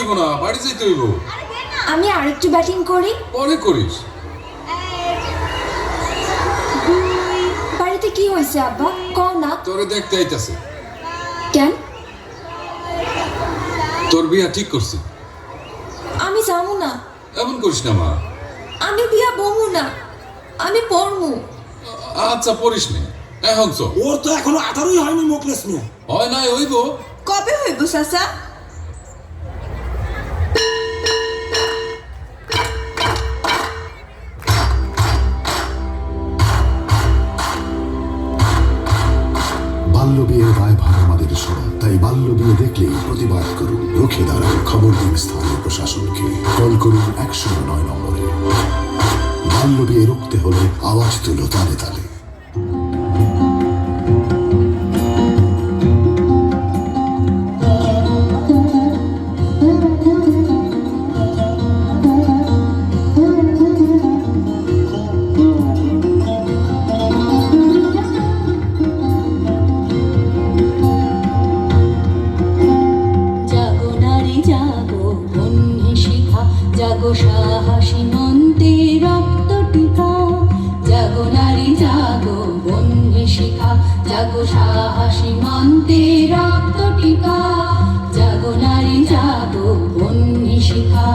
হইব না, বাড়ি যাইতে হইব। আমি আরেকটু ব্যাটিং করি। পরে করিস। বাড়িতে কি হয়েছে আব্বা, কও না। তোরে দেখতে আইতাছে। কেন? তোর বিয়া ঠিক করছি। আমি যাবো না। এমন করিস না মা। আমি বিয়া বমু না, আমি পড়মু। আচ্ছা পড়িস নে, এখন চল। ওর তো এখনো 18ই হয়নি মোকলেস মিয়া। হয় নাই হইব। কবে হইব চাচা? বাল্যবিয়ের দায়ভার আমাদের সবার, তাই বাল্যবিয়ে দেখলেই প্রতিবাদ করুন, রুখে দাঁড়ান, খবর দিন স্থানীয় প্রশাসনকে, কল করুন 109 নম্বরে। বাল্যবিয়ে রুখতে হলে আওয়াজ তুলো তালে তালে। জাগো নারী জাগো, বন্যে শিখা, জাগো সাহসী মন্ত্রে রক্ত টিকা। জাগো নারী জাগো, বন্যে শিখা, জাগো সাহসী মন্ত্রে রক্ত টিকা। জাগো নারী জাগো, বন্যে শিখা।